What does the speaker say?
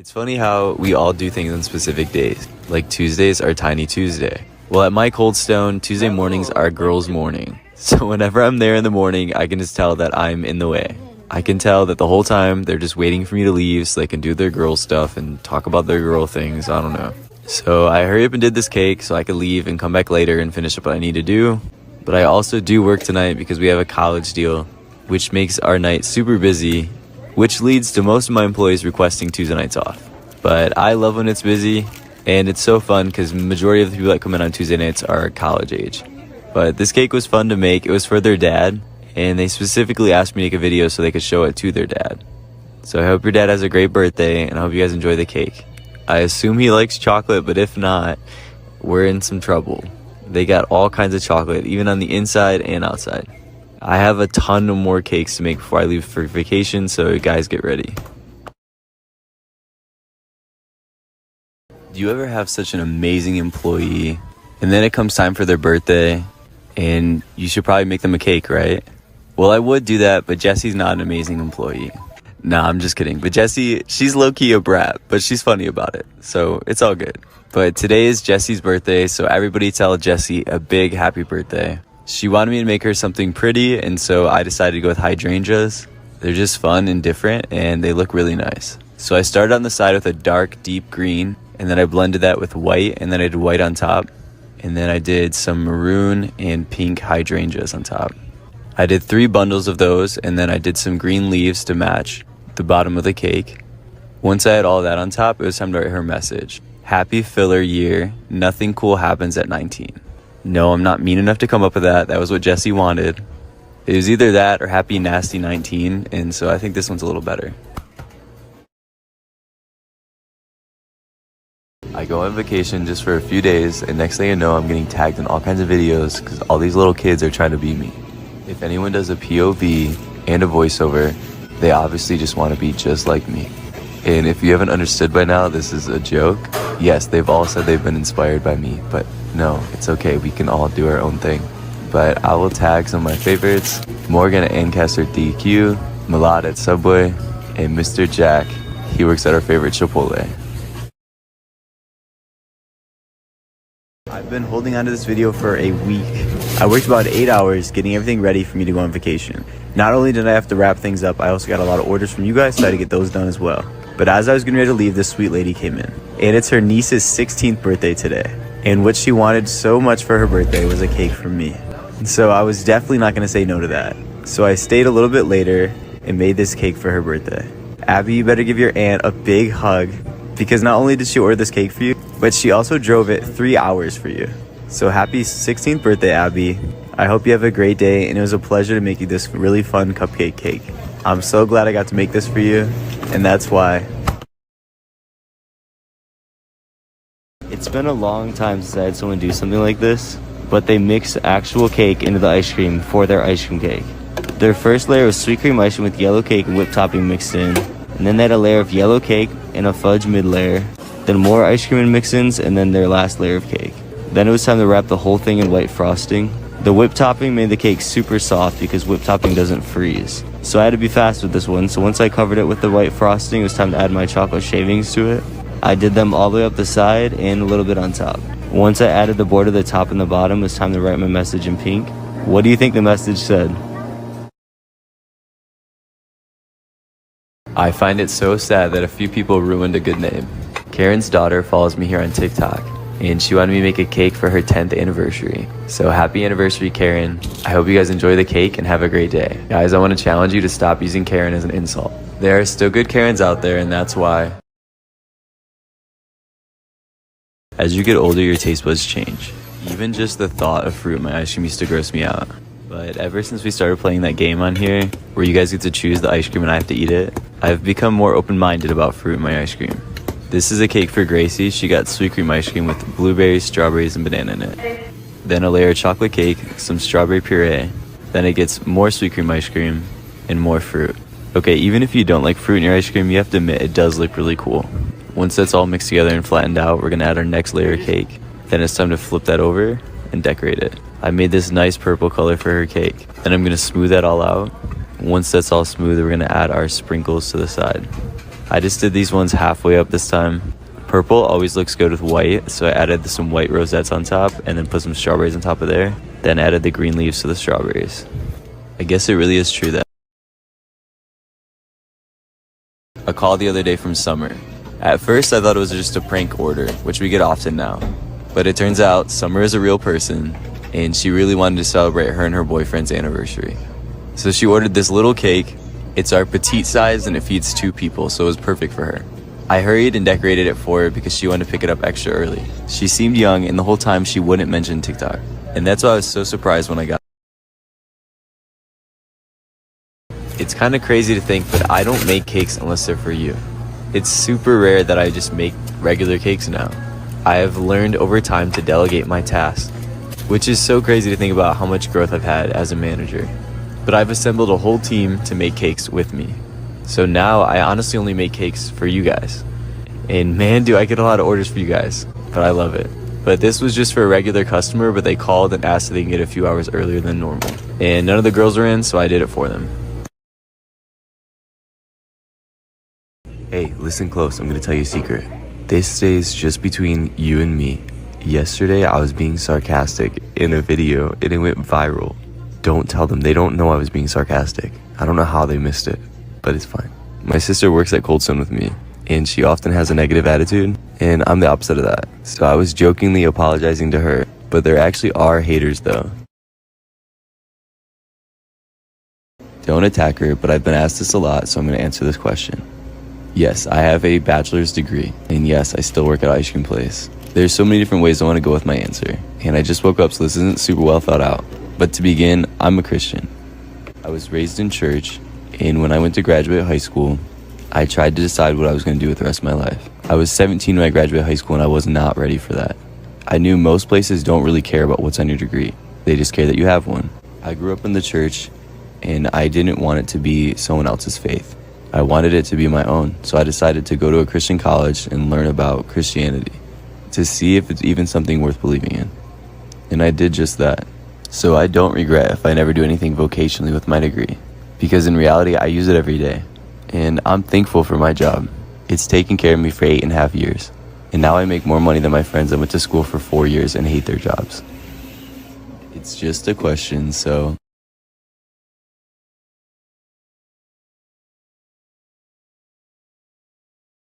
It's funny how we all do things on specific days, like Tuesdays are Tiny Tuesday. Well, at my Coldstone, Tuesday mornings are girls' morning. So whenever I'm there in the morning, I can just tell that I'm in the way. I can tell that the whole time they're just waiting for me to leave so they can do their girl stuff and talk about their girl things, I don't know. So I hurry up and did this cake so I could leave and come back later and finish up what I need to do. But I also do work tonight because we have a college deal, which makes our night super busy, which leads to most of my employees requesting Tuesday nights off. But I love when it's busy, and it's so fun because the majority of the people that come in on Tuesday nights are college age. But this cake was fun to make. It was for their dad, and they specifically asked me to make a video so they could show it to their dad. So I hope your dad has a great birthday, and I hope you guys enjoy the cake. I assume he likes chocolate, but if not, we're in some trouble. They got all kinds of chocolate, even on the inside and outside. I have a ton of more cakes to make before I leave for vacation, so guys, get ready. Do you ever have such an amazing employee, and then it comes time for their birthday, and you should probably make them a cake, right? Well, I would do that, but Jessie's not an amazing employee. Nah, I'm just kidding. But Jessie, she's low-key a brat, but she's funny about it, so it's all good. But today is Jessie's birthday, so everybody tell Jessie a big happy birthday. She wanted me to make her something pretty, and so I decided to go with hydrangeas. They're just fun and different, and they look really nice. So I started on the side with a dark, deep green, and then I blended that with white, and then I did white on top. And then I did some maroon and pink hydrangeas on top. I did 3 bundles of those, and then I did some green leaves to match the bottom of the cake. Once I had all that on top, it was time to write her message. Happy filler year, nothing cool happens at 19. No, I'm not mean enough to come up with that. That was what Jessie wanted. It was either that or happy nasty 19, and so I think this one's a little better. I go on vacation just for a few days, and next thing I know, I'm getting tagged in all kinds of videos because all these little kids are trying to be me. If anyone does a POV and a voiceover, they obviously just want to be just like me. And if you haven't understood by now, this is a joke. Yes, they've all said they've been inspired by me, but no, it's okay. We can all do our own thing. But I will tag some of my favorites: Morgan at Ancaster DQ, Milad at Subway, and Mr. Jack. He works at our favorite Chipotle. I've been holding on to this video for a week. I worked about 8 hours getting everything ready for me to go on vacation. Not only did I have to wrap things up, I also got a lot of orders from you guys, so I had to get those done as well. But as I was getting ready to leave, this sweet lady came in. And it's her niece's 16th birthday today. And what she wanted so much for her birthday was a cake from me. So I was definitely not going to say no to that. So I stayed a little bit later and made this cake for her birthday. Abby, you better give your aunt a big hug, because not only did she order this cake for you, but she also drove it 3 hours for you. So happy 16th birthday, Abby. I hope you have a great day, and it was a pleasure to make you this really fun cupcake cake. I'm so glad I got to make this for you, and that's why. It's been a long time since I had someone do something like this, but they mixed actual cake into the ice cream for their ice cream cake. Their first layer was sweet cream ice cream with yellow cake and whipped topping mixed in, and then they had a layer of yellow cake and a fudge mid layer, then more ice cream and mix-ins, and then their last layer of cake. Then it was time to wrap the whole thing in white frosting. The whipped topping made the cake super soft because whipped topping doesn't freeze. So I had to be fast with this one, so once I covered it with the white frosting, it was time to add my chocolate shavings to it. I did them all the way up the side and a little bit on top. Once I added the border, the top and the bottom, it was time to write my message in pink. What do you think the message said? I find it so sad that a few people ruined a good name. Karen's daughter follows me here on TikTok, and she wanted me to make a cake for her 10th anniversary. So happy anniversary, Karen. I hope you guys enjoy the cake and have a great day. Guys, I want to challenge you to stop using Karen as an insult. There are still good Karens out there, and that's why. As you get older, your taste buds change. Even just the thought of fruit in my ice cream used to gross me out. But ever since we started playing that game on here, where you guys get to choose the ice cream and I have to eat it, I've become more open-minded about fruit in my ice cream. This is a cake for Gracie. She got sweet cream ice cream with blueberries, strawberries, and banana in it. Then a layer of chocolate cake, some strawberry puree. Then it gets more sweet cream ice cream and more fruit. Okay, even if you don't like fruit in your ice cream, you have to admit it does look really cool. Once that's all mixed together and flattened out, we're gonna add our next layer of cake. Then it's time to flip that over and decorate it. I made this nice purple color for her cake. Then I'm gonna smooth that all out. Once that's all smooth, we're gonna add our sprinkles to the side. I just did these ones halfway up this time. Purple always looks good with white, so I added some white rosettes on top and then put some strawberries on top of there. Then added the green leaves to the strawberries. I guess it really is true that a call the other day from Summer. At first I thought it was just a prank order, which we get often now. But it turns out Summer is a real person and she really wanted to celebrate her and her boyfriend's anniversary. So she ordered this little cake. It's our petite size and it feeds 2 people, so it was perfect for her. I hurried and decorated it for her because she wanted to pick it up extra early. She seemed young and the whole time she wouldn't mention TikTok. And that's why I was so surprised when I got it. It's kind of crazy to think, but I don't make cakes unless they're for you. It's super rare that I just make regular cakes now. I have learned over time to delegate my tasks, which is so crazy to think about how much growth I've had as a manager. But I've assembled a whole team to make cakes with me. So now I honestly only make cakes for you guys. And man, do I get a lot of orders for you guys, but I love it. But this was just for a regular customer, but they called and asked if they can get a few hours earlier than normal. And none of the girls were in, so I did it for them. Hey, listen close, I'm gonna tell you a secret. This stays just between you and me. Yesterday, I was being sarcastic in a video and it went viral. Don't tell them, they don't know I was being sarcastic. I don't know how they missed it, but it's fine. My sister works at Coldstone with me, and she often has a negative attitude, and I'm the opposite of that. So I was jokingly apologizing to her, but there actually are haters though. Don't attack her, but I've been asked this a lot, so I'm gonna answer this question. Yes, I have a bachelor's degree, and yes, I still work at an ice cream place. There's so many different ways I want to go with my answer, and I just woke up, so this isn't super well thought out. But to begin, I'm a Christian. I was raised in church, and when I went to graduate high school, I tried to decide what I was going to do with the rest of my life. I was 17 when I graduated high school, and I was not ready for that. I knew most places don't really care about what's on your degree. They just care that you have one. I grew up in the church, and I didn't want it to be someone else's faith. I wanted it to be my own, so I decided to go to a Christian college and learn about Christianity to see if it's even something worth believing in. And I did just that. So I don't regret if I never do anything vocationally with my degree, because in reality, I use it every day. And I'm thankful for my job. It's taken care of me for 8.5 years. And now I make more money than my friends that went to school for 4 years and hate their jobs. It's just a question, so